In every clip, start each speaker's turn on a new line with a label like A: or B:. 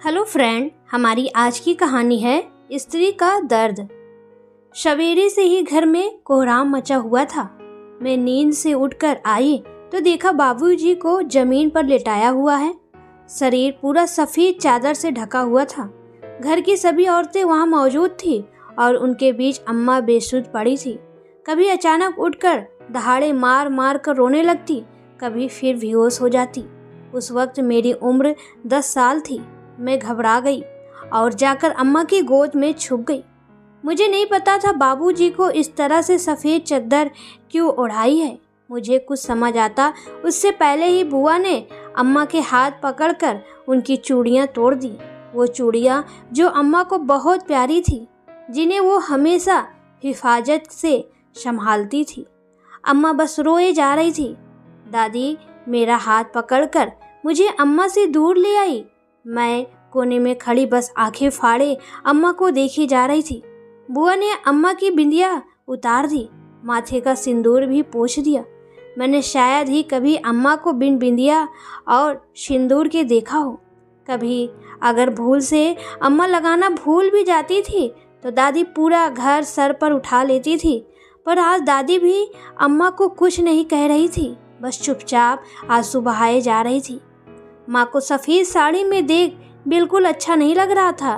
A: Hello friend, हमारी आज की कहानी है स्त्री का दर्द। सवेरे से ही घर में कोहराम मचा हुआ था। मैं नींद से उठकर आई तो देखा बाबूजी को जमीन पर लेटाया हुआ है। शरीर पूरा सफेद चादर से ढका हुआ था। घर की सभी औरतें वहां मौजूद थी और उनके बीच अम्मा बेसुध पड़ी थी। कभी अचानक उठकर दहाड़े मार मार कर रोने लगती, कभी फिर बेहोश हो जाती। उस वक्त मेरी उम्र 10 साल थी। मैं घबरा गई और जाकर अम्मा की गोद में छुप गई। मुझे नहीं पता था बाबूजी को इस तरह से सफ़ेद चादर क्यों ओढ़ाई है। मुझे कुछ समझ आता उससे पहले ही बुआ ने अम्मा के हाथ पकड़कर उनकी चूड़ियाँ तोड़ दी। वो चूड़ियाँ जो अम्मा को बहुत प्यारी थी, जिन्हें वो हमेशा हिफाजत से संभालती थी। अम्मा बस रोए जा रही थी। दादी मेरा हाथ पकड़कर मुझे अम्मा से दूर ले आई। मैं कोने में खड़ी बस आंखें फाड़े अम्मा को देखी जा रही थी। बुआ ने अम्मा की बिंदिया उतार दी, माथे का सिंदूर भी पोंछ दिया। मैंने शायद ही कभी अम्मा को बिन बिंदिया और सिंदूर के देखा हो। कभी अगर भूल से अम्मा लगाना भूल भी जाती थी तो दादी पूरा घर सर पर उठा लेती थी। पर आज दादी भी अम्मा को कुछ नहीं कह रही थी, बस चुपचाप आंसू बहाए जा रही थी। माँ को सफ़ेद साड़ी में देख बिल्कुल अच्छा नहीं लग रहा था,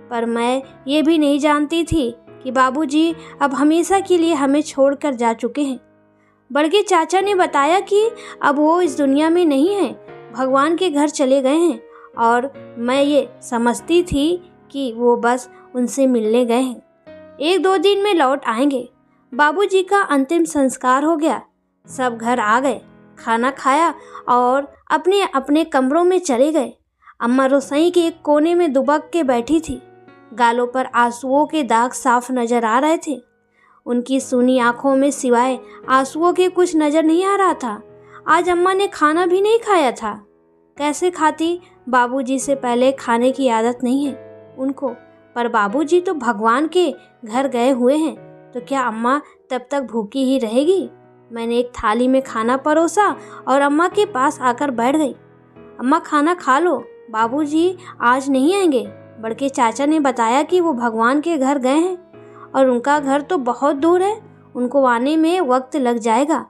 A: पर मैं ये भी नहीं जानती थी कि बाबूजी अब हमेशा के लिए हमें छोड़कर जा चुके हैं। बड़के चाचा ने बताया कि अब वो इस दुनिया में नहीं है, भगवान के घर चले गए हैं, और मैं ये समझती थी कि वो बस उनसे मिलने गए हैं। 1-2 दिन में लौट आएंगे। बाबूजी का अंतिम संस्कार हो गया। सब घर आ गए, खाना खाया और अपने अपने कमरों में चले गए। अम्मा रसोई के एक कोने में दुबक के बैठी थी। गालों पर आंसुओं के दाग साफ नजर आ रहे थे। उनकी सूनी आंखों में सिवाय आंसुओं के कुछ नजर नहीं आ रहा था। आज अम्मा ने खाना भी नहीं खाया था। कैसे खाती? बाबूजी से पहले खाने की आदत नहीं है उनको, पर बाबूजी तो भगवान के घर गए हुए हैं, तो क्या अम्मा तब तक भूखी ही रहेगी? मैंने एक थाली में खाना परोसा और अम्मा के पास आकर बैठ गई। अम्मा खाना खा लो, बाबूजी आज नहीं आएंगे। बड़के चाचा ने बताया कि वो भगवान के घर गए हैं और उनका घर तो बहुत दूर है, उनको आने में वक्त लग जाएगा।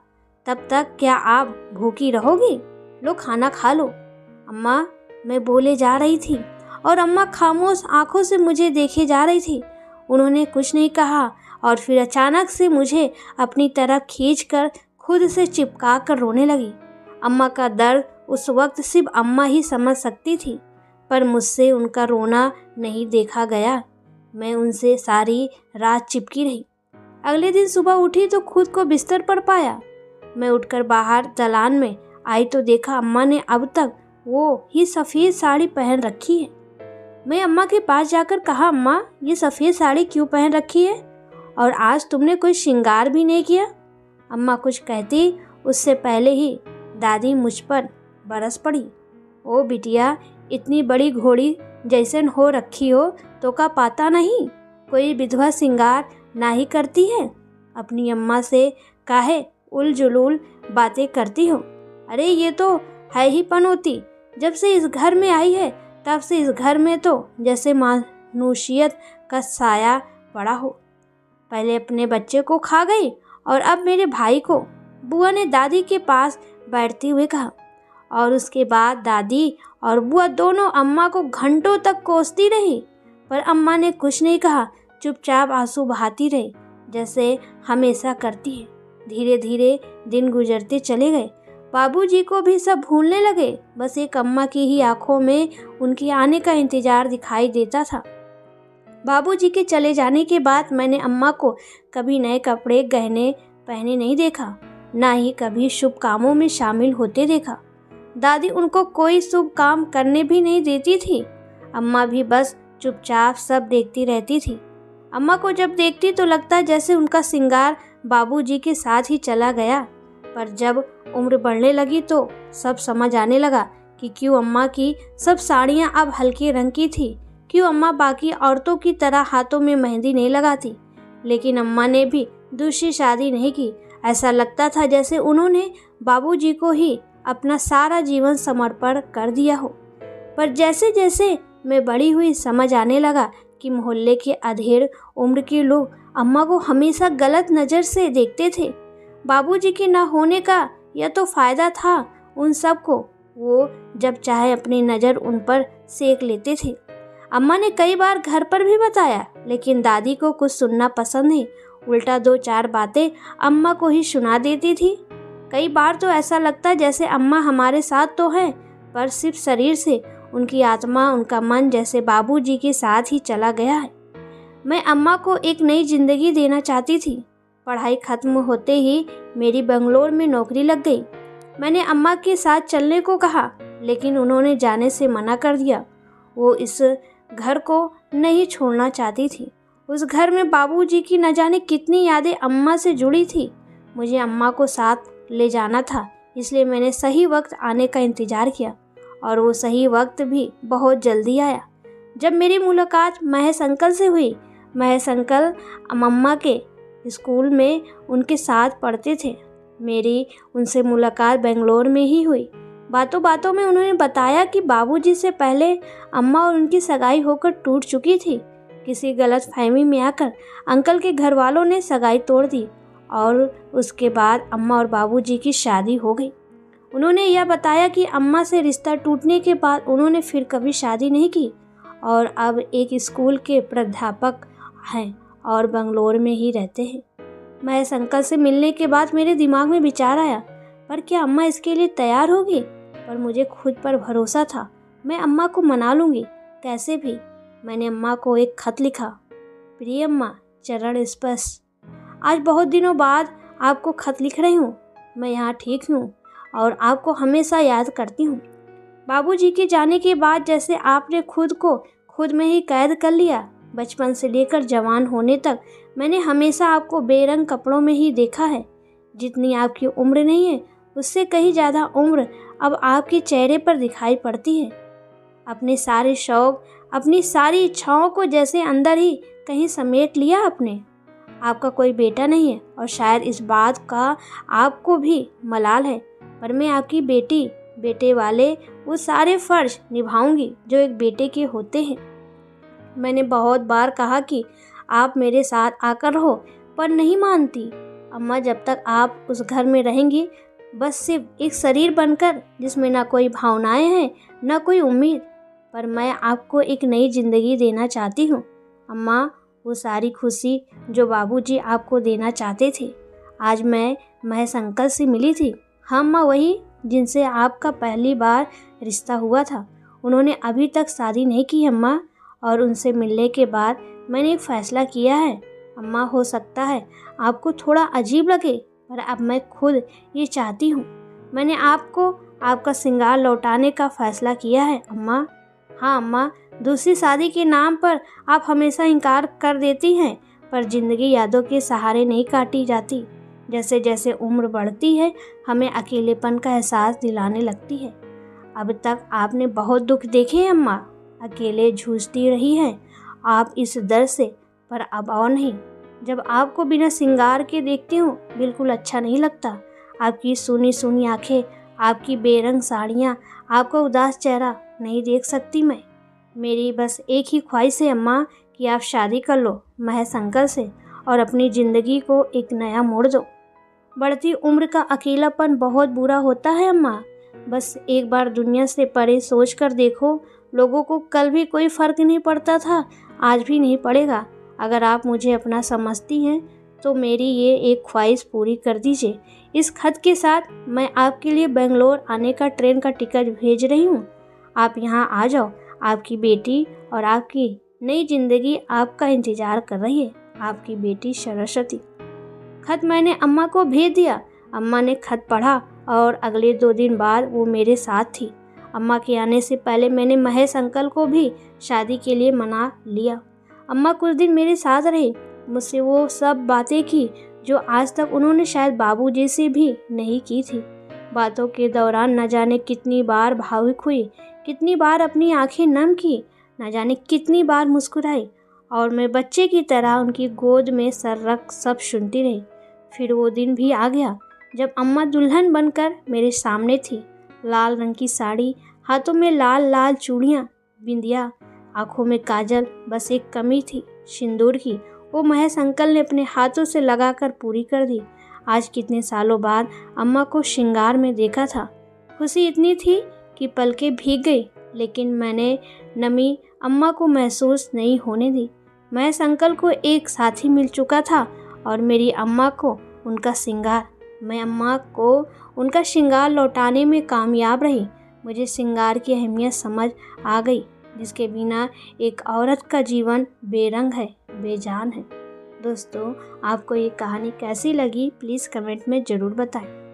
A: तब तक क्या आप भूखी रहोगी? लो खाना खा लो। अम्मा, मैं बोले जा रही थी और अम्मा खामोश आंखों से मुझे देखे जा रही थी। उन्होंने कुछ नहीं कहा और फिर अचानक से मुझे अपनी तरफ खींचकर खुद से चिपका कर रोने लगी। अम्मा का दर्द उस वक्त सिर्फ अम्मा ही समझ सकती थी, पर मुझसे उनका रोना नहीं देखा गया। मैं उनसे सारी रात चिपकी रही। अगले दिन सुबह उठी तो खुद को बिस्तर पर पाया। मैं उठकर बाहर दालान में आई तो देखा अम्मा ने अब तक वो ही सफ़ेद साड़ी पहन रखी है। मैं अम्मा के पास जाकर कहा, अम्मा ये सफ़ेद साड़ी क्यों पहन रखी है और आज तुमने कोई श्रृंगार भी नहीं किया? अम्मा कुछ कहती उससे पहले ही दादी मुझ पर बरस पड़ी। ओ बिटिया, इतनी बड़ी घोड़ी जैसन हो रखी हो तो का पाता नहीं, कोई विधवा श्रृंगार ना ही करती है। अपनी अम्मा से काहे उल जुलूल बातें करती हो? अरे ये तो है ही पनौती। जब से इस घर में आई है तब से इस घर में तो जैसे मानुषियत का साया पड़ा हो। पहले अपने बच्चे को खा गई और अब मेरे भाई को, बुआ ने दादी के पास बैठते हुए कहा। और उसके बाद दादी और बुआ दोनों अम्मा को घंटों तक कोसती रही, पर अम्मा ने कुछ नहीं कहा, चुपचाप आंसू बहाती रही जैसे हमेशा करती है। धीरे धीरे दिन गुजरते चले गए। बाबूजी को भी सब भूलने लगे। बस एक अम्मा की ही आंखों में उनके आने का इंतजार दिखाई देता था। बाबूजी के चले जाने के बाद मैंने अम्मा को कभी नए कपड़े गहने पहने नहीं देखा, ना ही कभी शुभ कामों में शामिल होते देखा। दादी उनको कोई शुभ काम करने भी नहीं देती थी। अम्मा भी बस चुपचाप सब देखती रहती थी। अम्मा को जब देखती तो लगता जैसे उनका श्रृंगार बाबूजी के साथ ही चला गया। पर जब उम्र बढ़ने लगी तो सब समझ आने लगा कि क्यों अम्मा की सब साड़ियाँ अब हल्के रंग की थी, क्यों अम्मा बाकी औरतों की तरह हाथों में मेहंदी नहीं लगाती। लेकिन अम्मा ने भी दूसरी शादी नहीं की। ऐसा लगता था जैसे उन्होंने बाबूजी को ही अपना सारा जीवन समर्पण कर दिया हो। पर जैसे जैसे मैं बड़ी हुई समझ आने लगा कि मोहल्ले के अधेड़ उम्र के लोग अम्मा को हमेशा गलत नज़र से देखते थे। बाबूजी के ना होने का यह तो फ़ायदा था उन सब को, वो जब चाहे अपनी नज़र उन पर सेक लेते थे। अम्मा ने कई बार घर पर भी बताया, लेकिन दादी को कुछ सुनना पसंद नहीं, उल्टा 2-4 बातें अम्मा को ही सुना देती थी। कई बार तो ऐसा लगता जैसे अम्मा हमारे साथ तो हैं, पर सिर्फ शरीर से, उनकी आत्मा, उनका मन जैसे बाबूजी के साथ ही चला गया है। मैं अम्मा को एक नई जिंदगी देना चाहती थी। पढ़ाई खत्म होते ही मेरी बेंगलोर में नौकरी लग गई। मैंने अम्मा के साथ चलने को कहा, लेकिन उन्होंने जाने से मना कर दिया। वो इस घर को नहीं छोड़ना चाहती थी। उस घर में बाबूजी की न जाने कितनी यादें अम्मा से जुड़ी थी। मुझे अम्मा को साथ ले जाना था, इसलिए मैंने सही वक्त आने का इंतज़ार किया, और वो सही वक्त भी बहुत जल्दी आया। जब मेरी मुलाकात महेश अंकल से हुई, महेश अंकल अम्मा के स्कूल में उनके साथ पढ़ते थे। मेरी उनसे मुलाकात बेंगलोर में ही हुई। बातों बातों में उन्होंने बताया कि बाबूजी से पहले अम्मा और उनकी सगाई होकर टूट चुकी थी। किसी गलतफहमी में आकर अंकल के घर वालों ने सगाई तोड़ दी और उसके बाद अम्मा और बाबूजी की शादी हो गई। उन्होंने यह बताया कि अम्मा से रिश्ता टूटने के बाद उन्होंने फिर कभी शादी नहीं की और अब एक स्कूल के प्राध्यापक हैं और बेंगलोर में ही रहते हैं। महेश अंकल से मिलने के बाद मेरे दिमाग में विचार आया, पर क्या अम्मा इसके लिए तैयार होगी? पर मुझे खुद पर भरोसा था, मैं अम्मा को मना लूँगी कैसे भी। मैंने अम्मा को एक खत लिखा। प्रिय अम्मा, चरण स्पर्श, आज बहुत दिनों बाद आपको खत लिख रही हूँ। मैं यहाँ ठीक हूँ और आपको हमेशा याद करती हूँ। बाबूजी के जाने के बाद जैसे आपने खुद को खुद में ही कैद कर लिया। बचपन से लेकर जवान होने तक मैंने हमेशा आपको बेरंग कपड़ों में ही देखा है। जितनी आपकी उम्र नहीं है, उससे कहीं ज़्यादा उम्र अब आपके चेहरे पर दिखाई पड़ती है। अपने सारे शौक, अपनी सारी इच्छाओं को जैसे अंदर ही कहीं समेट लिया आपने। आपका कोई बेटा नहीं है और शायद इस बात का आपको भी मलाल है, पर मैं आपकी बेटी, बेटे वाले वो सारे फर्ज निभाऊंगी जो एक बेटे के होते हैं। मैंने बहुत बार कहा कि आप मेरे साथ आकर रहो, पर नहीं मानती। अम्मा, जब तक आप उस घर में रहेंगी, बस सिर्फ एक शरीर बनकर जिसमें ना कोई भावनाएं हैं ना कोई उम्मीद, पर मैं आपको एक नई जिंदगी देना चाहती हूँ। अम्मा, वो सारी खुशी जो बाबूजी आपको देना चाहते थे। आज मैं महेश अंकल से मिली थी। हाँ अम्मा, वही जिनसे आपका पहली बार रिश्ता हुआ था। उन्होंने अभी तक शादी नहीं की अम्मा, और उनसे मिलने के बाद मैंने एक फ़ैसला किया है। अम्मा, हो सकता है आपको थोड़ा अजीब लगे, पर अब मैं खुद ये चाहती हूँ। मैंने आपको आपका श्रृंगार लौटाने का फ़ैसला किया है अम्मा। हाँ अम्मा, दूसरी शादी के नाम पर आप हमेशा इनकार कर देती हैं, पर ज़िंदगी यादों के सहारे नहीं काटी जाती। जैसे जैसे उम्र बढ़ती है, हमें अकेलेपन का एहसास दिलाने लगती है। अब तक आपने बहुत दुख देखे हैं अम्मा, अकेले जूझती रही हैं आप इस दर्द से, पर अब और नहीं। जब आपको बिना श्रृंगार के देखती हूँ, बिल्कुल अच्छा नहीं लगता। आपकी सुनी सुनी आंखें, आपकी बेरंग साड़ियाँ, आपका उदास चेहरा नहीं देख सकती मैं। मेरी बस एक ही ख्वाहिश है अम्मा कि आप शादी कर लो महेश अंकल से और अपनी ज़िंदगी को एक नया मोड़ दो। बढ़ती उम्र का अकेलापन बहुत बुरा होता है अम्मा। बस एक बार दुनिया से परे सोच कर देखो। लोगों को कल भी कोई फ़र्क नहीं पड़ता था, आज भी नहीं पड़ेगा। अगर आप मुझे अपना समझती हैं तो मेरी ये एक ख्वाहिश पूरी कर दीजिए। इस खत के साथ मैं आपके लिए बेंगलोर आने का ट्रेन का टिकट भेज रही हूँ। आप यहाँ आ जाओ, आपकी बेटी और आपकी नई ज़िंदगी आपका इंतज़ार कर रही है। आपकी बेटी सरस्वती। खत मैंने अम्मा को भेज दिया। अम्मा ने खत पढ़ा और अगले 2 दिन बाद वो मेरे साथ थी। अम्मा के आने से पहले मैंने महेश अंकल को भी शादी के लिए मना लिया। अम्मा कुछ दिन मेरे साथ रही, मुझसे वो सब बातें की जो आज तक उन्होंने शायद बाबूजी से भी नहीं की थी। बातों के दौरान न जाने कितनी बार भावुक हुई, कितनी बार अपनी आंखें नम की, न जाने कितनी बार मुस्कुराई, और मैं बच्चे की तरह उनकी गोद में सर रख सब सुनती रही। फिर वो दिन भी आ गया जब अम्मा दुल्हन बनकर मेरे सामने थी। लाल रंग की साड़ी, हाथों में लाल लाल चूड़ियाँ, बिंदिया, आंखों में काजल, बस एक कमी थी सिंदूर की, वो महेश अंकल ने अपने हाथों से लगाकर पूरी कर दी। आज कितने सालों बाद अम्मा को श्रृंगार में देखा था। खुशी इतनी थी कि पलकें भीग गई, लेकिन मैंने नमी अम्मा को महसूस नहीं होने दी। महेश अंकल को एक साथी मिल चुका था और मेरी अम्मा को उनका श्रृंगार। मैं अम्मा को उनका श्रृंगार लौटाने में कामयाब रही। मुझे श्रृंगार की अहमियत समझ आ गई, जिसके बिना एक औरत का जीवन बेरंग है, बेजान है। दोस्तों, आपको ये कहानी कैसी लगी प्लीज़ कमेंट में ज़रूर बताएं।